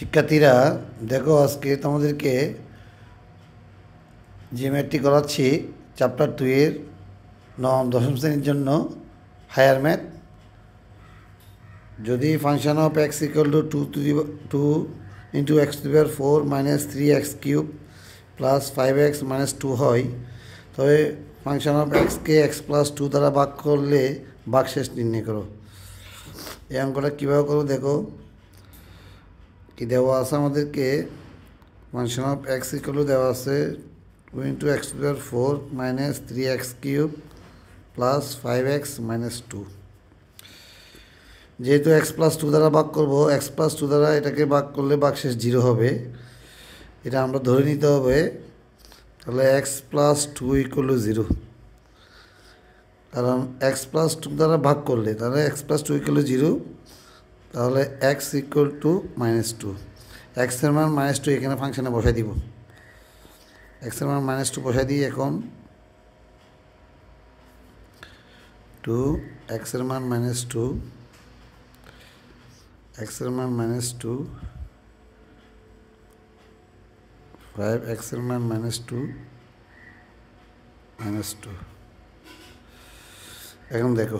শিক্ষার্থীরা দেখো, আজকে তোমাদেরকে যে ম্যাথটি করাচ্ছি চ্যাপ্টার 2 এর দশম শ্রেণীর জন্য হায়ার ম্যাথ। যদি function of x equal to 2 into x to the power 4 minus 3x cube plus 5x minus 2 হয়, তবে ফাংশন অফ এক্সকে x প্লাস 2 দ্বারা ভাগ করলে ভাগশেষ নির্ণয় করো। এই অঙ্কটা কীভাবে করো দেখো। কি দেওয়া আছে আমাদেরকে, function of x equal to দেওয়া আছে 2 into x to the power 4 minus 3x cube plus 5x minus 2। যেহেতু x প্লাস 2 দ্বারা ভাগ করবো, x প্লাস 2 দ্বারা এটাকে ভাগ করলে ভাগশেষ 0 হবে, এটা আমরা ধরে নিতে হবে। তাহলে x প্লাস 2 ইকুয়াল টু 0, কারণ x প্লাস 2 দ্বারা ভাগ করলে তাহলে x প্লাস 2 ইকুয়াল টু 0, তাহলে x equal to minus 2। x এর মান মাইনাস 2 এখানে ফাংশনে বসাই দিব। x এর মান মাইনাস 2 বসাই দিই এখন। 2 x এর মান মাইনাস 2, x এর মান মাইনাস 2, 5 x এর মান মাইনাস 2 মাইনাস 2। এখন দেখো,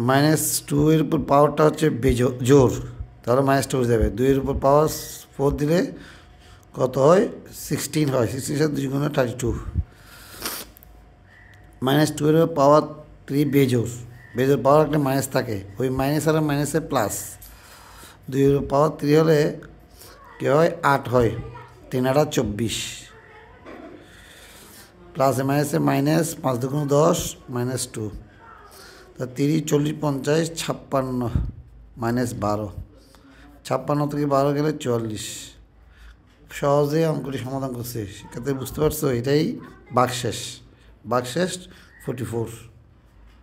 মাইনাস 2 এর উপর পাওয়ারটা হচ্ছে জোর, তাহলে মাইনাস 2 যাবে। 2 এর উপর পাওয়ার 4 দিলে কত হয়? 16 হয়। 16 সাথে 2 গুণে 32। মাইনাস 2 এর পাওয়ার 3 বেজোর পাওয়ার একটা মাইনাস থাকে, ওই মাইনাস আর মাইনাসে প্লাস। 2 এর পাওয়ার 3 হলে কী হয়? 8 হয়। 3 8 24, প্লাসে মাইনাসে মাইনাস, 5 2 10 মাইনাস 2। তা 30 40 50 56 মাইনাস 12, 56 থেকে 12 গেলে 44। সহজে অঙ্কটি সমাধান করছে। শিক্ষার্থী বুঝতে পারছো? এটাই ভাগশেষ 44।